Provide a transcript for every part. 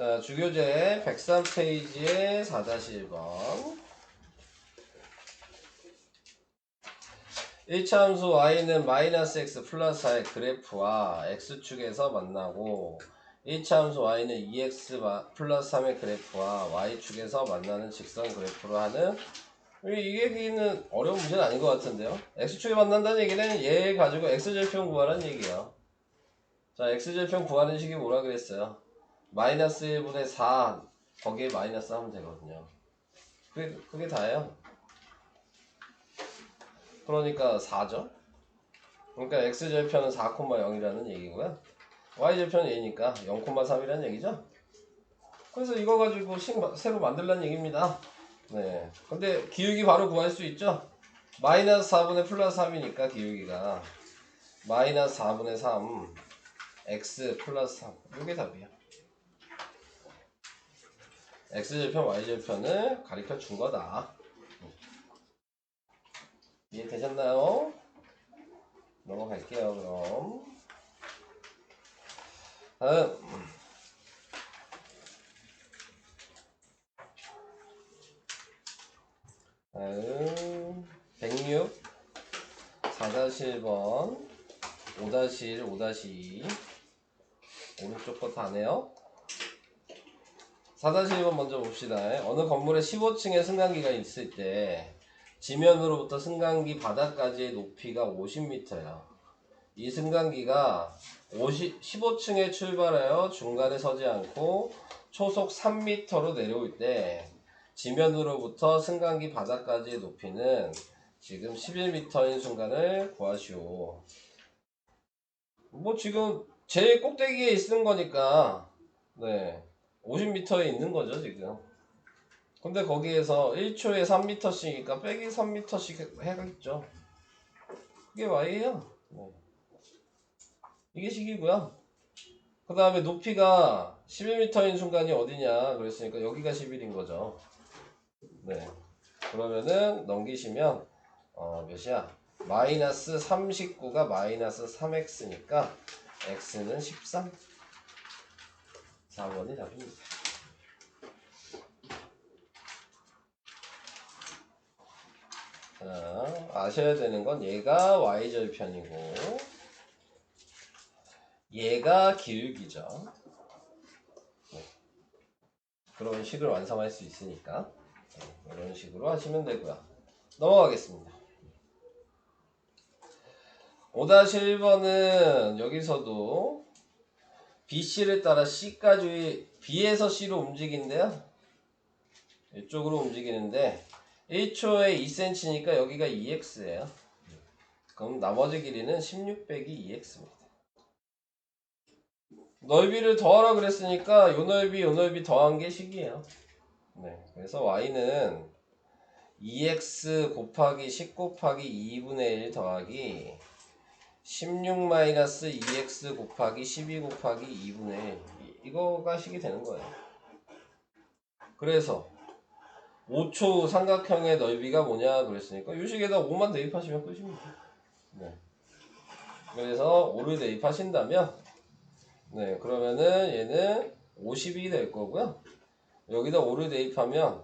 자, 주교재 103페이지에 4-1번. 1차함수 y는 마이너스 x 플러스 4의 그래프와 x축에서 만나고 1차함수 y는 2x 플러스 3의 그래프와 y축에서 만나는 직선 그래프로 하는, 이 얘기는 어려운 문제는 아닌 것 같은데요. x축에 만난다는 얘기는 얘 가지고 x절편 구하라는 얘기예요. 자, x절편 구하는 식이 뭐라 그랬어요? 마이너스 1분의 4 거기에 마이너스 하면 되거든요. 그게 다예요. 그러니까 4죠. 그러니까 x절편은 4,0이라는 얘기고요. y절편은 얘니까 0,3이라는 얘기죠. 그래서 이거 가지고 새로 만들라는 얘기입니다. 네. 근데 기울기 바로 구할 수 있죠. 마이너스 4분의 플러스 3이니까 기울기가 마이너스 4분의 3 x 플러스 3 이게 답이에요. x절편 y절편을 가르쳐 준 거다. 이해되셨나요? 넘어갈게요. 그럼 다음 106 4-1번 5-1 5-2 오른쪽 거 다네요. 4-1번 먼저 봅시다. 어느 건물의 15층에 승강기가 있을 때 지면으로부터 승강기 바닥까지의 높이가 50m야. 이 승강기가 15층에 출발하여 중간에 서지 않고 초속 3m로 내려올 때 지면으로부터 승강기 바닥까지의 높이는 지금 11m인 순간을 구하시오. 뭐 지금 제일 꼭대기에 있는 거니까 네 50m에 있는 거죠 지금. 근데 거기에서 1초에 3m씩이니까 빼기 3m씩 해야겠죠. 이게 y예요. 네. 이게 식이고요. 그 다음에 높이가 11m인 순간이 어디냐 그랬으니까 여기가 11인 거죠. 네. 그러면은 넘기시면 몇이야? 마이너스 39가 마이너스 3x니까 x는 13. 4번이 답입니다. 자, 아셔야 되는 건 얘가 y절편이고 얘가 기울기죠. 네. 그런 식을 완성할 수 있으니까 네, 이런 식으로 하시면 되고요. 넘어가겠습니다. 5-1번은 여기서도 BC를 따라 C까지 B에서 C로 움직이는데요. 이쪽으로 움직이는데 1초에 2cm니까 여기가 2x예요. 그럼 나머지 길이는 16 빼기 2x입니다. 넓이를 더하라 그랬으니까 요 넓이 더한 게 식이에요. 네, 그래서 y는 2x 곱하기 10 곱하기 2분의 1 더하기 16-2x 곱하기 12 곱하기 2분의 1 이거가 식이 되는 거예요. 그래서 5초 삼각형의 넓이가 뭐냐 그랬으니까 이 식에다 5만 대입하시면 끝입니다. 네. 그래서 5를 대입하신다면 네 그러면은 얘는 50이 될 거고요. 여기다 5를 대입하면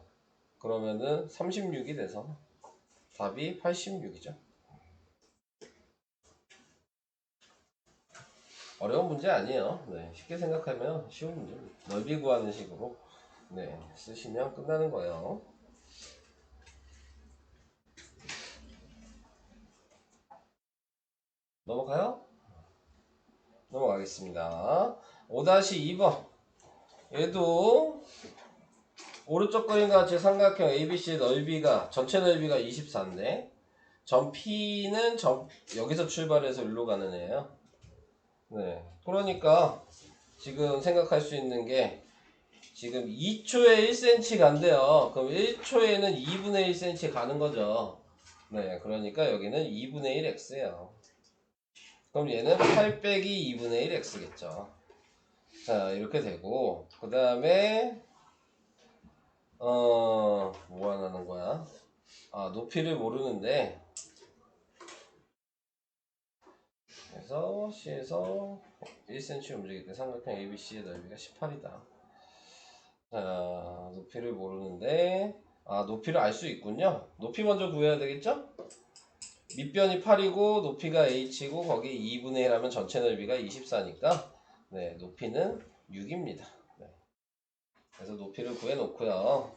그러면은 36이 돼서 답이 86이죠. 어려운 문제 아니에요. 네, 쉽게 생각하면 쉬운 문제입니다. 넓이 구하는 식으로 네, 쓰시면 끝나는 거예요. 넘어가요? 넘어가겠습니다. 5-2번 얘도 오른쪽 그림과 같이 삼각형 ABC의 넓이가 전체 넓이가 24인데 점 P는 여기서 출발해서 일로 가는 애예요. 네, 그러니까 지금 생각할 수 있는 게 지금 2초에 1cm 간대요. 그럼 1초에는 2분의 1cm 가는 거죠. 네, 그러니까 여기는 2분의 1x예요. 그럼 얘는 8 빼기 2분의 1x겠죠. 자, 이렇게 되고 그 다음에 뭐 하는 거야? 높이를 모르는데 그래서 C에서 1cm 움직일 때 삼각형 ABC의 넓이가 18이다. 자, 높이를 모르는데, 아, 높이를 알 수 있군요. 높이 먼저 구해야 되겠죠? 밑변이 8이고, 높이가 h고, 거기 2분의 1 하면 전체 넓이가 24니까, 네, 높이는 6입니다. 네. 그래서 높이를 구해 놓고요.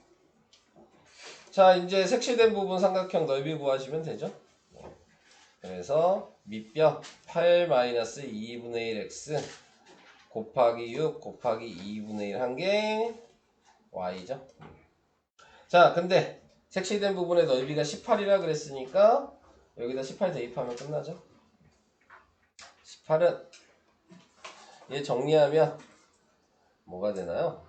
자, 이제 색칠된 부분 삼각형 넓이 구하시면 되죠? 네. 그래서 밑변 8-2분의 1x 곱하기 6 곱하기 2분의 1 한 게 y죠. 자, 근데 색칠된 부분의 넓이가 18이라 그랬으니까 여기다 18 대입하면 끝나죠. 18은 얘 정리하면 뭐가 되나요?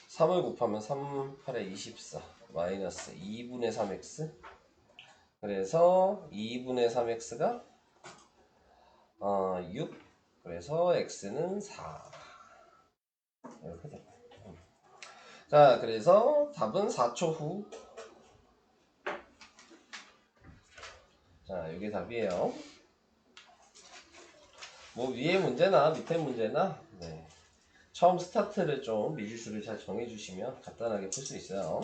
3을 곱하면 3, 8에 24 마이너스 2분의 3x. 그래서 2분의 3x가 6. 그래서 x는 4. 이렇게 돼. 자, 그래서 답은 4초 후. 자, 이게 답이에요. 뭐 위에 문제나 밑에 문제나 네. 처음 스타트를 좀 미지수를 잘 정해주시면 간단하게 풀 수 있어요.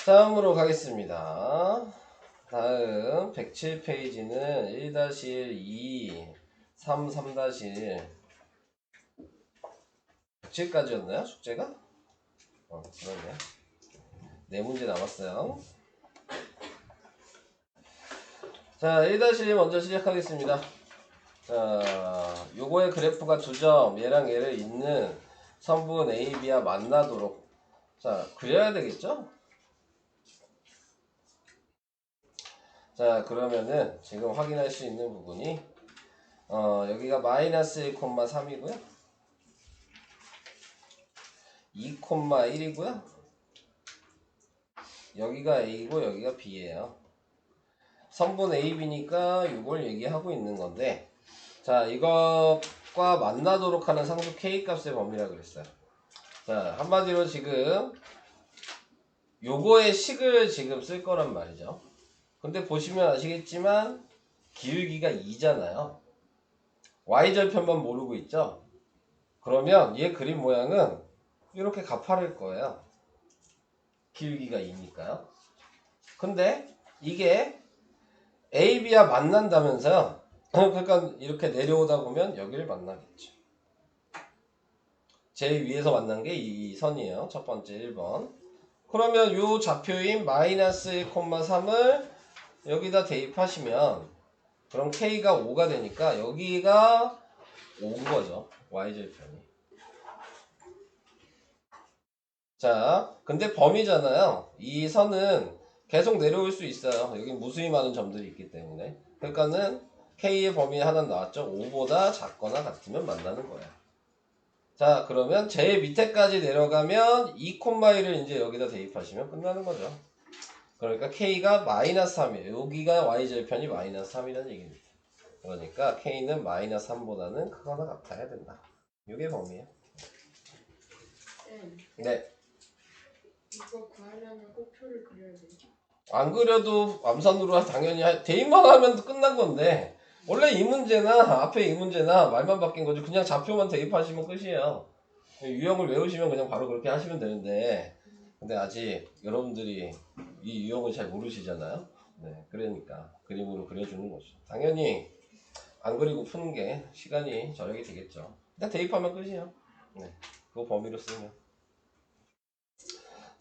다음으로 가겠습니다. 다음 107페이지는 1-1, 2, 3, 3-1 107까지였나요? 숙제가? 그러네. 4문제 남았어요. 자, 1-1 먼저 시작하겠습니다. 자, 요거의 그래프가 2점, 얘랑 얘를 잇는 선분 A, B와 만나도록 자, 그려야 되겠죠? 자, 그러면은 지금 확인할 수 있는 부분이 여기가 마이너스 1,3이고요. 2,1이고요. 여기가 A고 여기가 B예요. 선분 A, B니까 이걸 얘기하고 있는 건데 자, 이것과 만나도록 하는 상수 K값의 범위라 그랬어요. 자, 한마디로 지금 요거의 식을 지금 쓸 거란 말이죠. 근데 보시면 아시겠지만 기울기가 2잖아요. Y절편만 모르고 있죠. 그러면 얘 그림 모양은 이렇게 가파를 거예요. 기울기가 2니까요. 근데 이게 A, B와 만난다면서요. 그러니까 이렇게 내려오다 보면 여기를 만나겠죠. 제일 위에서 만난 게 이 선이에요. 첫 번째 1번. 그러면 요 좌표인 마이너스 1,3을 여기다 대입하시면 그럼 K가 5가 되니까 여기가 5인 거죠. Y절편이. 자, 근데 범위잖아요. 이 선은 계속 내려올 수 있어요. 여기 무수히 많은 점들이 있기 때문에. 그러니까는 K의 범위 하나 나왔죠. 5보다 작거나 같으면 만나는 거예요. 자, 그러면 제일 밑에까지 내려가면 2,1을 이제 여기다 대입하시면 끝나는 거죠. 그러니까 K가 마이너스 3이에요. 여기가 Y절편이 마이너스 3이라는 얘기입니다. 그러니까 K는 마이너스 3보다는 크거나 같아야 된다. 이게 범위예요. 네. 이거 구하려면 꼭 표를 그려야 되죠? 안 그려도 암산으로 당연히 대입만 하면 끝난 건데 원래 이 문제나 앞에 이 문제나 말만 바뀐 거지 그냥 좌표만 대입하시면 끝이에요. 유형을 외우시면 그냥 바로 그렇게 하시면 되는데 근데 아직 여러분들이 이 유형을 잘 모르시잖아요. 네, 그러니까 그림으로 그려주는 거죠. 당연히 안 그리고 푸는 게 시간이 절약이 되겠죠. 그냥 대입하면 끝이에요. 네, 그 범위로 쓰면.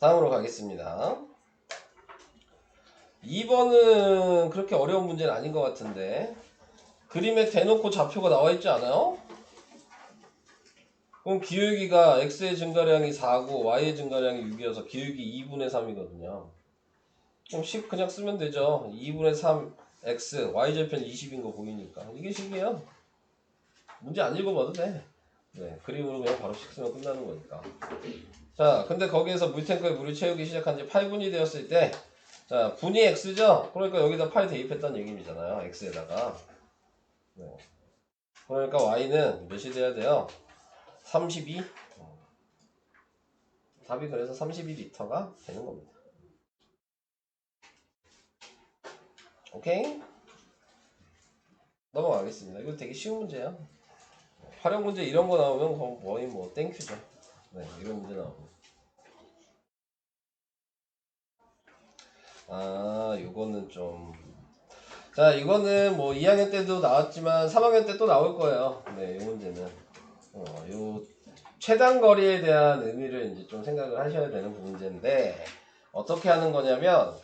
다음으로 가겠습니다. 2번은 그렇게 어려운 문제는 아닌 것 같은데 그림에 대놓고 좌표가 나와 있지 않아요? 그럼 기울기가 x의 증가량이 4고 y의 증가량이 6이어서 기울기 2분의 3이거든요. 그럼 10 그냥 쓰면 되죠. 2분의 3 x y절편 20인 거 보이니까 이게 식이에요. 문제 안 읽어봐도 돼. 네, 그림으로 그냥 바로 식 쓰면 끝나는 거니까. 자, 근데 거기에서 물탱크에 물을 채우기 시작한 지 8분이 되었을 때 자, 분이 x죠? 그러니까 여기다 8 대입했다는 얘기잖아요. x에다가. 네. 그러니까 y는 몇이 돼야 돼요? 32? 답이 그래서 32리터가 되는 겁니다. 오케이? 넘어가겠습니다. 이거 되게 쉬운 문제예요. 활용 문제 이런 거 나오면 거의 뭐 땡큐죠. 네, 이런 문제 나오면. 아, 요거는 좀. 자, 이거는 뭐 2학년 때도 나왔지만 3학년 때 또 나올 거예요. 네, 이 문제는. 요 최단 거리에 대한 의미를 이제 좀 생각을 하셔야 되는 문제인데, 어떻게 하는 거냐면,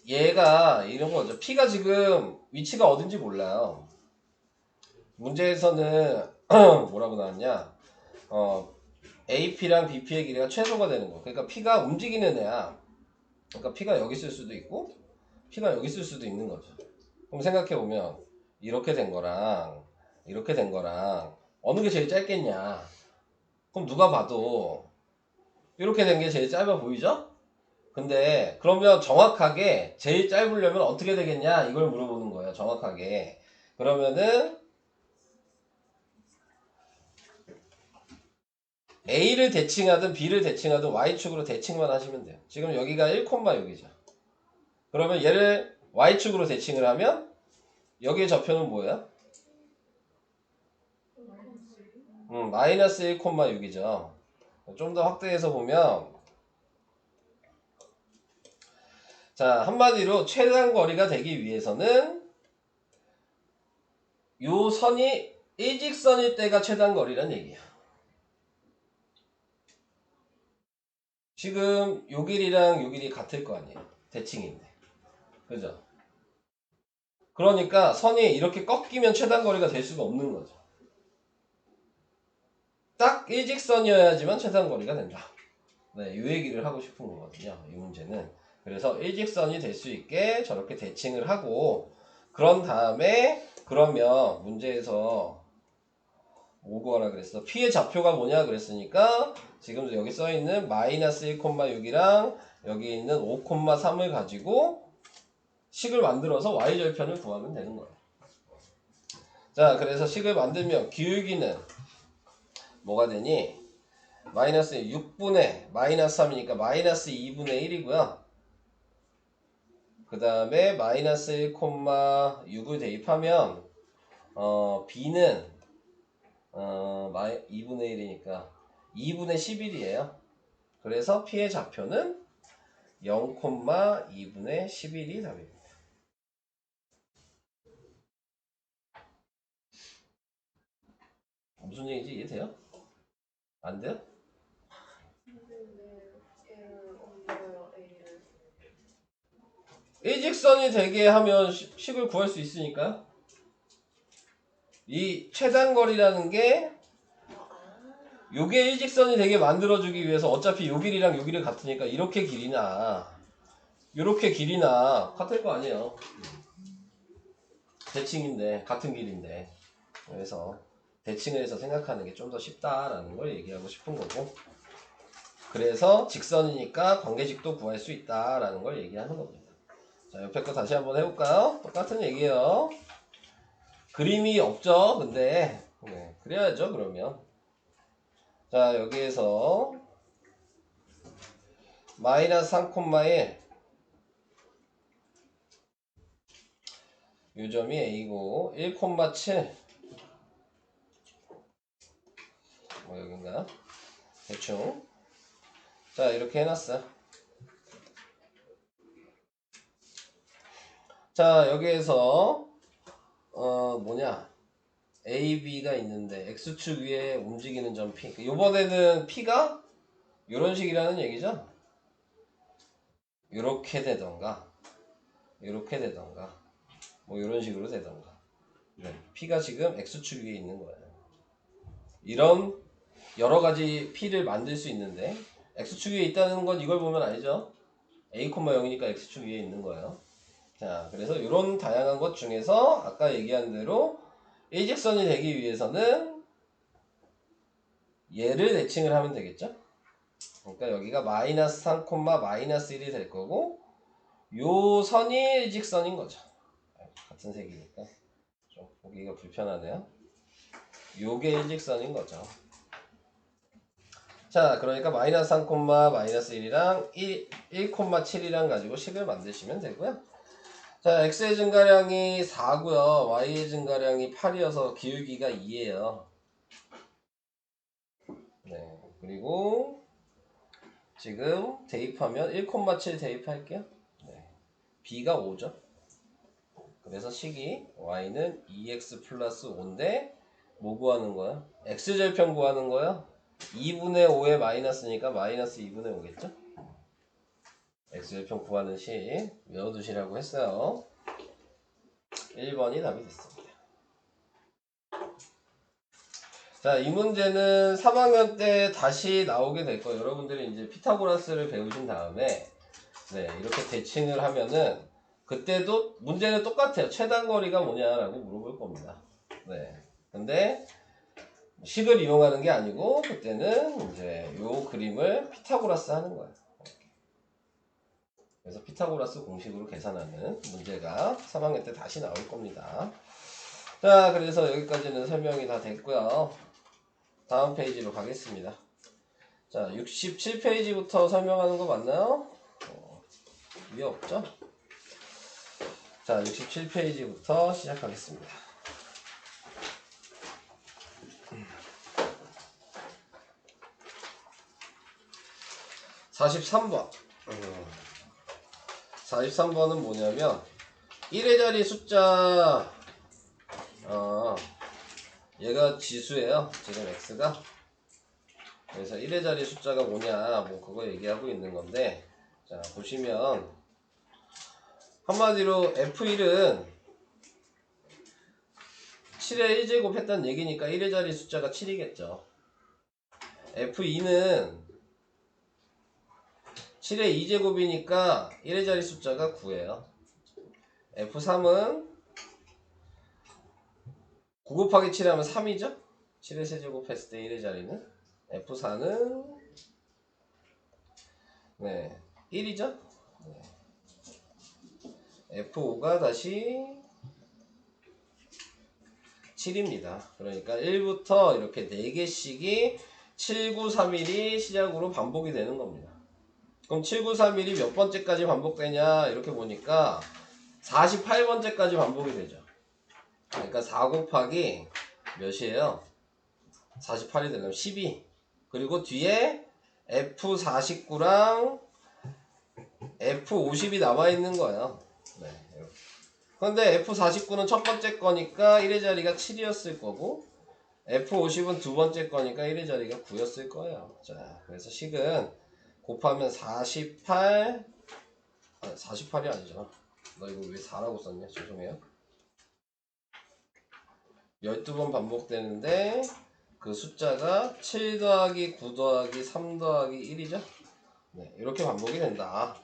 얘가 이런 거죠. P가 지금 위치가 어딘지 몰라요. 문제에서는 뭐라고 나왔냐? AP랑 BP의 길이가 최소가 되는 거. 그러니까 P가 움직이는 애야. 그러니까 P가 여기 있을 수도 있고, P가 여기 있을 수도 있는 거죠. 그럼 생각해보면, 이렇게 된 거랑, 이렇게 된 거랑, 어느 게 제일 짧겠냐? 그럼 누가 봐도, 이렇게 된 게 제일 짧아 보이죠? 근데, 그러면 정확하게 제일 짧으려면 어떻게 되겠냐? 이걸 물어보는 거예요, 정확하게. 그러면은, A를 대칭하든 B를 대칭하든 Y축으로 대칭만 하시면 돼요. 지금 여기가 1,6이죠. 그러면 얘를 Y축으로 대칭을 하면 여기의 좌표는 뭐예요? 마이너스 1,6이죠. 좀 더 확대해서 보면, 자, 한마디로 최단 거리가 되기 위해서는 요 선이 일직선일 때가 최단 거리란 얘기야. 지금 요 길이랑 요 길이 같을 거 아니에요. 대칭인데. 그죠? 그러니까 선이 이렇게 꺾이면 최단 거리가 될 수가 없는 거죠. 딱 일직선이어야지만 최단 거리가 된다. 네, 이 얘기를 하고 싶은 거거든요. 이 문제는. 그래서 일직선이 될 수 있게 저렇게 대칭을 하고, 그런 다음에 그러면 문제에서 뭐 구하라 그랬어? P의 좌표가 뭐냐 그랬으니까 지금 여기 써있는 마이너스 1,6이랑 여기 있는 5,3을 가지고 식을 만들어서 y절편을 구하면 되는 거예요. 자, 그래서 식을 만들면 기울기는 뭐가 되니? 마이너스 6분의 마이너스 3이니까 마이너스 2분의 1이고요. 그 다음에 마이너스 1,6을 대입하면 B는 2분의 1이니까 2분의 11이에요. 그래서 P의 좌표는 0,2분의 11이 답입니다. 무슨 얘기인지 이해돼요? 안 돼요? 일직선이 되게 하면 식을 구할 수 있으니까요. 이 최단거리라는 게 요게 일직선이 되게 만들어주기 위해서 어차피 요 길이랑 요 길이 같으니까 이렇게 길이나 요렇게 길이나 같을 거 아니에요. 대칭인데 같은 길인데, 그래서 대칭을 해서 생각하는 게 좀 더 쉽다라는 걸 얘기하고 싶은 거고, 그래서 직선이니까 관계식도 구할 수 있다라는 걸 얘기하는 겁니다. 자, 옆에 거 다시 한번 해볼까요? 똑같은 얘기예요. 그림이 없죠? 근데 네, 그래야죠 그러면. 자, 여기에서 마이너스 3,1 요점이 A고 1,7 뭐 여긴가? 대충. 자, 이렇게 해놨어요. 자, 여기에서 뭐냐, A, B가 있는데 X축 위에 움직이는 점 P. 요번에는 P가 요런 식이라는 얘기죠. 요렇게 되던가 요렇게 되던가 뭐 요런 식으로 되던가. 네. P가 지금 X축 위에 있는 거예요. 이런 여러 가지 P를 만들 수 있는데 X축 위에 있다는 건 이걸 보면 알죠? A, 0이니까 X축 위에 있는 거예요. 자, 그래서 이런 다양한 것 중에서 아까 얘기한 대로 일직선이 되기 위해서는 얘를 대칭을 하면 되겠죠? 그러니까 여기가 마이너스 3, 마이너스 1이 될 거고, 요 선이 일직선인 거죠. 같은 색이니까 좀 보기가 불편하네요. 요게 일직선인 거죠. 자, 그러니까 마이너스 3, 마이너스 1이랑 1,7이랑 가지고 식을 만드시면 되고요. 자, x의 증가량이 4고요. y의 증가량이 8이어서 기울기가 2예요. 네. 그리고 지금 대입하면 1,7 대입할게요. 네. b가 5죠. 그래서 식이 y는 2x 플러스 5인데 뭐 구하는 거야? x절편 구하는 거야? 2분의 5에 마이너스니까 마이너스 2분의 5겠죠? x절편 구하는 식 외워두시라고 했어요. 1번이 답이 됐습니다. 자, 이 문제는 3학년 때 다시 나오게 될 거예요. 여러분들이 이제 피타고라스를 배우신 다음에 네, 이렇게 대칭을 하면은 그때도 문제는 똑같아요. 최단거리가 뭐냐라고 물어볼 겁니다. 네. 근데 식을 이용하는 게 아니고 그때는 이제 요 그림을 피타고라스 하는 거예요. 그래서 피타고라스 공식으로 계산하는 문제가 3학년 때 다시 나올 겁니다. 자, 그래서 여기까지는 설명이 다 됐고요. 다음 페이지로 가겠습니다. 자, 67페이지부터 설명하는 거 맞나요? 위에 없죠? 자, 67페이지부터 시작하겠습니다. 43번. 43번은 뭐냐면 1의 자리 숫자 얘가 지수예요. 지금 x가. 그래서 1의 자리 숫자가 뭐냐 뭐 그거 얘기하고 있는 건데 자 보시면 한마디로 F1은 7의 1제곱 했다는 얘기니까 1의 자리 숫자가 7이겠죠. F2는 7의 2제곱이니까 1의 자리 숫자가 9예요. F3은 9 곱하기 7 하면 3이죠? 7의 세제곱 했을 때 1의 자리는 F4는 네 1이죠? F5가 다시 7입니다. 그러니까 1부터 이렇게 4개씩이 7, 9, 3, 1이 시작으로 반복이 되는 겁니다. 그럼 7, 9, 3, 1이 몇 번째까지 반복되냐 이렇게 보니까 48번째까지 반복이 되죠. 그러니까 4 곱하기 몇이에요? 48이 되려면 12. 그리고 뒤에 F49랑 F50이 남아있는 거예요. 네, 이렇게. 근데 F49는 첫 번째 거니까 1의 자리가 7이었을 거고 F50은 두 번째 거니까 1의 자리가 9였을 거예요. 자, 그래서 식은 곱하면 48 48이 아니잖아. 나 이거 왜 4라고 썼냐? 죄송해요. 12번 반복되는데 그 숫자가 7 더하기 9 더하기 3 더하기 1이죠? 네, 이렇게 반복이 된다.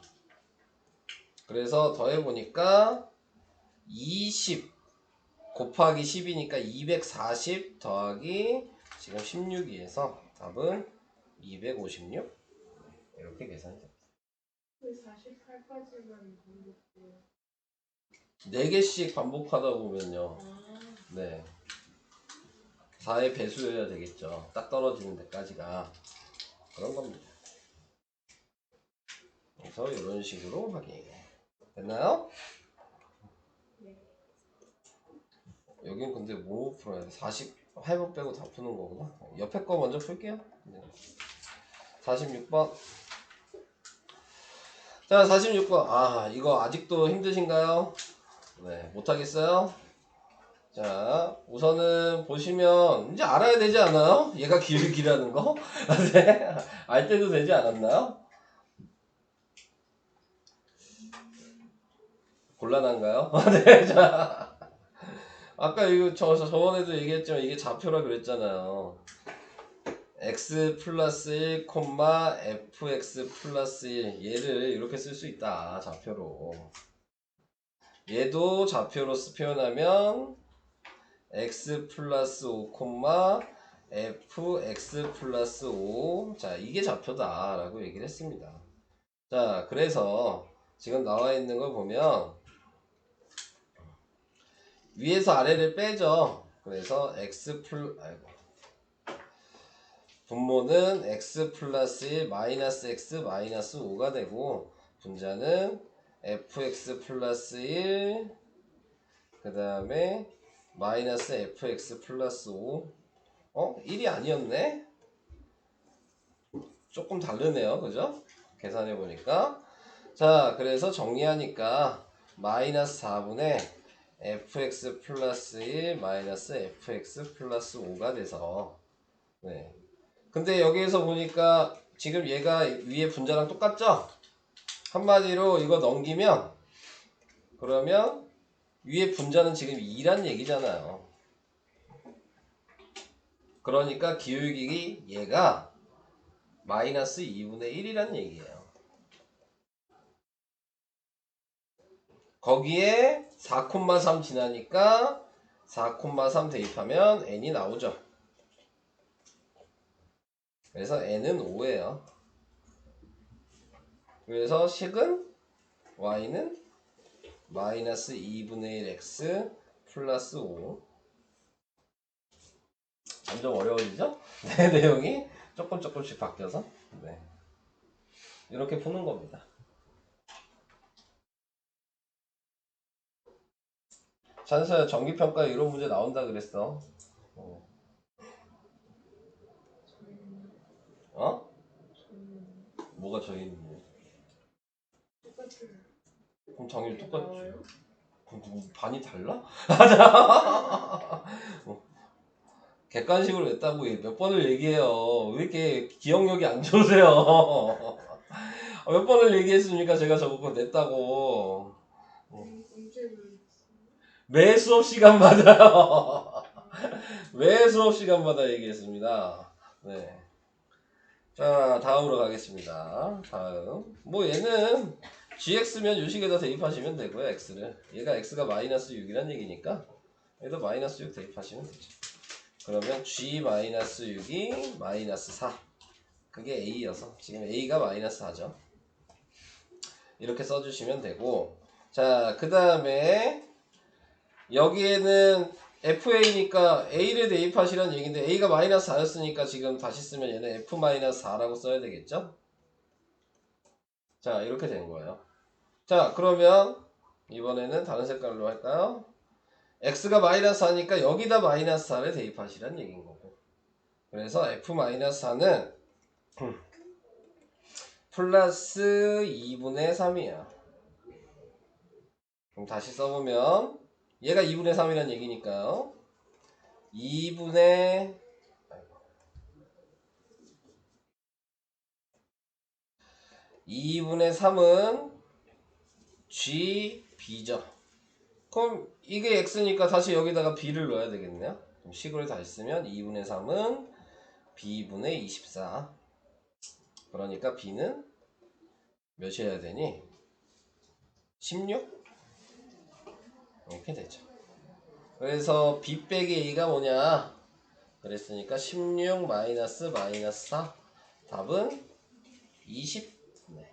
그래서 더해보니까 20 곱하기 10이니까 240 더하기 지금 16이에서 답은 256 이렇게 계산이 됩니다. 왜 48까지만 반복돼요? 4개씩 반복하다 보면요. 네. 4의 배수여야 되겠죠. 딱 떨어지는 데까지가. 그런 겁니다. 그래서 이런 식으로 확인. 됐나요? 네. 여긴 근데 뭐 풀어야 돼? 48번 빼고 다 푸는 거구나. 옆에 거 먼저 풀게요. 네. 46번. 자, 46번. 아, 이거 아직도 힘드신가요? 네, 못하겠어요? 자, 우선은 보시면 이제 알아야 되지 않아요? 얘가 기울기라는 거? 네, 알 때도 되지 않았나요? 곤란한가요? 네, 자. 아까 이거 저번에도 얘기했지만 이게 좌표라 그랬잖아요. x 플러스 1, fx 플러스 1 얘를 이렇게 쓸 수 있다. 좌표로. 얘도 좌표로 표현하면 x 플러스 5, fx 플러스 5 자 이게 좌표다 라고 얘기를 했습니다. 자 그래서 지금 나와 있는 걸 보면 위에서 아래를 빼죠. 그래서 분모는 x 플러스 1 마이너스 x 마이너스 5가 되고 분자는 fx 플러스 1, 그 다음에 마이너스 fx 플러스 5. 1이 아니었네? 조금 다르네요. 그죠? 계산해 보니까. 자, 그래서 정리하니까 마이너스 4분의 fx 플러스 1 마이너스 fx 플러스 5가 돼서, 네. 근데 여기에서 보니까 지금 얘가 위에 분자랑 똑같죠? 한마디로 이거 넘기면, 그러면 위에 분자는 지금 2란 얘기잖아요. 그러니까 기울기 얘가 마이너스 2분의 1이란 얘기예요. 거기에 4,3 지나니까 4,3 대입하면 n이 나오죠. 그래서 n은 5예요. 그래서 식은 y는 마이너스 2분의 1 x 플러스 5. 점점 어려워지죠? 네, 내용이 조금씩 바뀌어서. 네. 이렇게 푸는 겁니다. 찬서야, 정기평가에 이런 문제 나온다 그랬어. 어? 뭐가 저희 있는데? 똑같아요. 그럼 정일 똑같지. 나와요? 그럼 누구 반이 달라? 객관식으로 냈다고 몇 번을 얘기해요. 왜 이렇게 기억력이 안 좋으세요? 몇 번을 얘기했습니까? 제가 저거 냈다고. 언제 그랬어요? 매 수업 시간마다요. 매 수업 시간마다 얘기했습니다. 네. 자, 다음으로 가겠습니다. 다음. 뭐 얘는 gx면 유식에다 대입하시면 되고요. x를. 얘가 x가 마이너스 6이란 얘기니까 얘도 마이너스 6 대입하시면 되죠. 그러면 g-6이 마이너스 4. 그게 a여서 지금 a가 마이너스 4죠. 이렇게 써주시면 되고, 자, 그 다음에 여기에는 fa니까 a를 대입하시라는 얘기인데 a가 마이너스 4였으니까 지금 다시 쓰면 얘는 f 마이너스 4라고 써야 되겠죠? 자, 이렇게 된 거예요. 자, 그러면 이번에는 다른 색깔로 할까요? x가 마이너스 4니까 여기다 마이너스 4를 대입하시라는 얘기인 거고, 그래서 f-4는 플러스 2분의 3이야. 그럼 다시 써보면 얘가 2분의 3이라는 얘기니까요. 2분의 3은 g, b죠. 그럼 이게 x니까 다시 여기다가 b를 넣어야 되겠네요. 그럼 식을 다시 쓰면 2분의 3은 b분의 24. 그러니까 b는 몇이어야 되니? 16? 이렇게 되죠. 그래서 b 빼기 a가 뭐냐? 그랬으니까 16 마이너스 4. 답은 20. 네.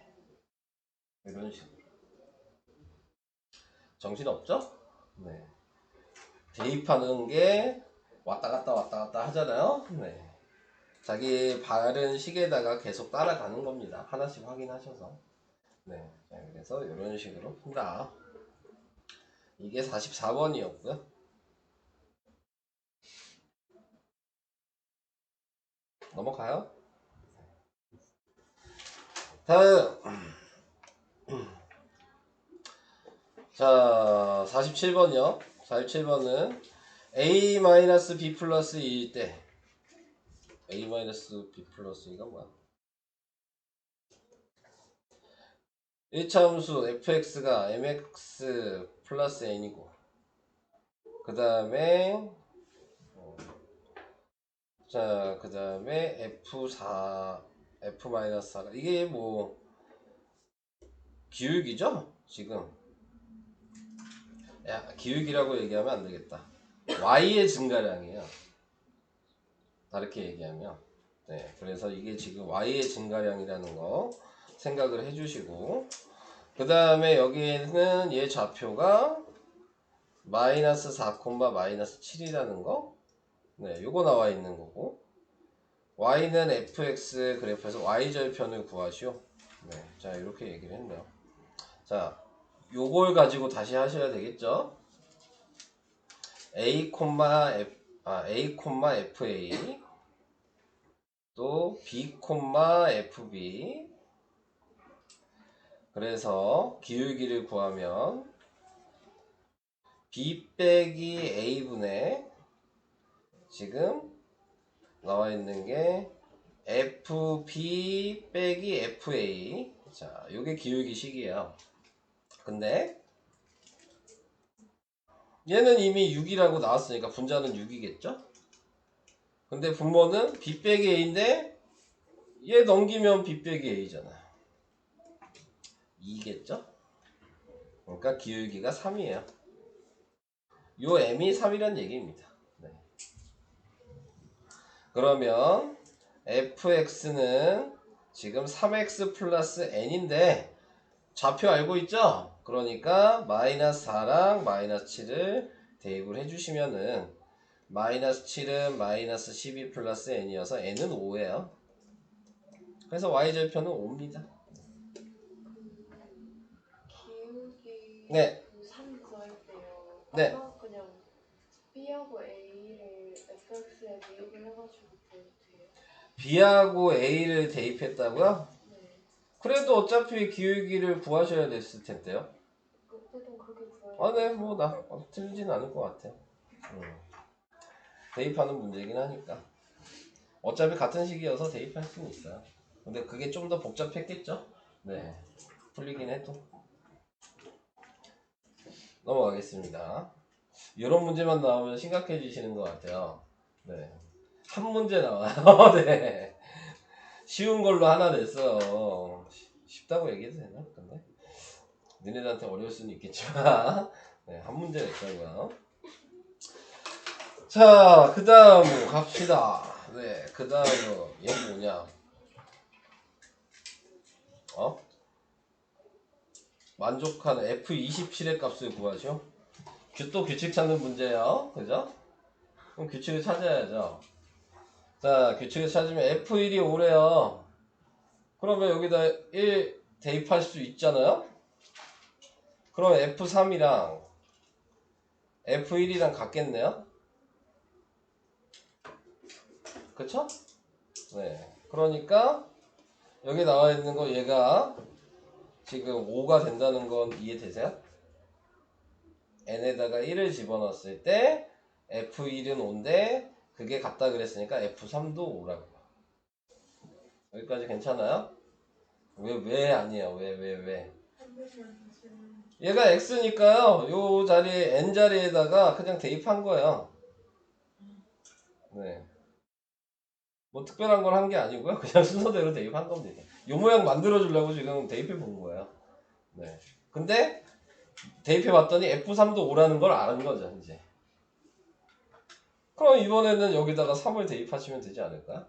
이런 식으로. 정신없죠? 네. 대입하는 게 왔다 갔다 하잖아요. 네. 자기 바른 식에다가 계속 따라가는 겁니다. 하나씩 확인하셔서. 네. 자, 그래서 이런 식으로 푼다. 이게 44번이었고요. 넘어가요. 다음. 자, 47번이요. 47번은 a-b 플러스 2일 때 a-b 플러스 2가 뭐야? 1차함수 fx가 mx 플러스 n이고, 그 다음에 자, 그 다음에 f4 f-4가 이게 뭐 기울기죠? 지금 기울기라고 얘기하면 안 되겠다. y의 증가량이에요. 다르게 얘기하면. 네, 그래서 이게 지금 y의 증가량이라는 거 생각을 해주시고, 그 다음에 여기에는 얘 좌표가 마이너스 4, 마이너스 7이라는 거. 네, 요거 나와 있는 거고, y는 fx 그래프에서 y절편을 구하시오. 네, 자, 이렇게 얘기를 했네요. 자, 요걸 가지고 다시 하셔야 되겠죠? A, FA 또 B, FB. 그래서 기울기를 구하면 B 빼기 A분의 지금 나와 있는 게 FB 빼기 FA. 자, 요게 기울기식이에요. 근데 얘는 이미 6이라고 나왔으니까 분자는 6이겠죠? 근데 분모는 B 빼기 A인데 얘 넘기면 B 빼기 A잖아. 2겠죠? 그러니까 기울기가 3이에요. 요 M이 3이란 얘기입니다. 네. 그러면 fx는 지금 3x 플러스 n인데 좌표 알고 있죠? 그러니까 마이너스 4랑 마이너스 7을 대입을 해주시면은 마이너스 7은 마이너스 12 플러스 n이어서 n은 5예요. 그래서 y절편은 5입니다. 기울기 네. 3 구할 때요. 네. 아마 그냥 B하고 A를 fx에 대입을 해가지고 구해도 돼요. b하고 a를 대입했다고요? 네. 그래도 어차피 기울기를 구하셔야 됐을 텐데요. 보통 그렇게 구해요. 아, 네, 뭐, 틀리진 않을 것 같아요. 대입하는 문제긴 하니까. 어차피 같은 시기여서 대입할 수는 있어요. 근데 그게 좀 더 복잡했겠죠? 네. 풀리긴 해도. 넘어가겠습니다. 이런 문제만 나오면 심각해지시는 것 같아요. 네. 한 문제 나와요. 네. 쉬운 걸로 하나 냈어요. 쉽다고 얘기해도 되나? 근데 너네들한테 어려울 수는 있겠지만 네, 한 문제 냈다고요. 자, 그 다음 갑시다. 네, 그 다음은 얘 뭐냐? 만족하는 F27의 값을 구하죠. 또 규칙 찾는 문제예요. 그죠? 그럼 규칙을 찾아야죠. 자, 규칙을 찾으면 F1이 5래요. 그러면 여기다 1 대입할 수 있잖아요. 그럼 F3이랑 F1이랑 같겠네요. 그쵸? 네. 그러니까 여기 나와 있는 거 얘가 지금 5가 된다는 건 이해되세요? n에다가 1을 집어넣었을 때 F1은 5인데 그게 같다 그랬으니까 F3도 5라고요. 여기까지 괜찮아요? 왜 아니에요? 왜? 한 번만 다시. 얘가 x니까요. 요 자리에 n 자리에다가 그냥 대입한 거예요. 네. 뭐 특별한 걸 한 게 아니고요. 그냥 순서대로 대입한 겁니다. 요 모양 만들어 주려고 지금 대입해 본 거예요. 네. 근데 대입해 봤더니 F3도 5라는 걸 아는 거죠, 이제. 그럼 이번에는 여기다가 3을 대입하시면 되지 않을까?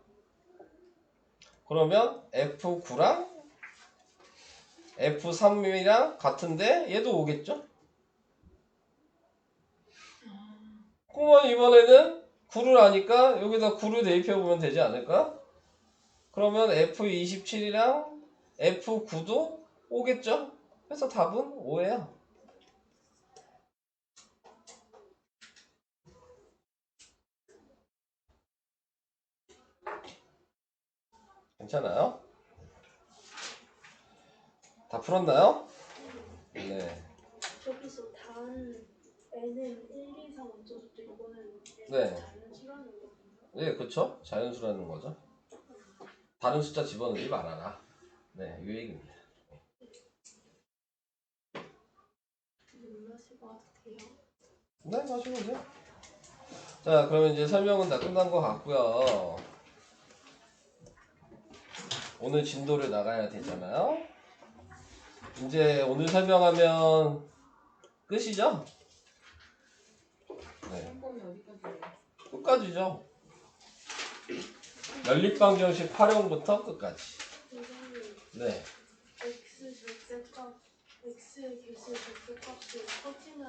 그러면 F9랑 F3이랑 같은데 얘도 5겠죠? 그러면 이번에는 9를 아니까 여기다 9를 대입해 보면 되지 않을까? 그러면 F27이랑 F9도 5겠죠? 그래서 답은 5예요. 괜찮아요? 다 풀었나요? 네. 저기서 단 n은 1, 2, 3 얹어줬죠. 이거는 네. 자연수라는 거군요. 네, 그쵸? 자연수라는 거죠. 다른 숫자 집어넣지 말아라. 네, 이 얘기입니다. 마시고 와도 돼요? 네, 마시면 돼요. 자, 그러면 이제 설명은 다 끝난 것 같고요. 오늘 진도를 나가야 되잖아요. 이제 오늘 설명하면 끝이죠? 네, 한 번에 어디까지예요? 끝까지죠. 연립방정식 활용부터 끝까지. 선생님, 네. x 절대값, x의 개수 절대값이 커지면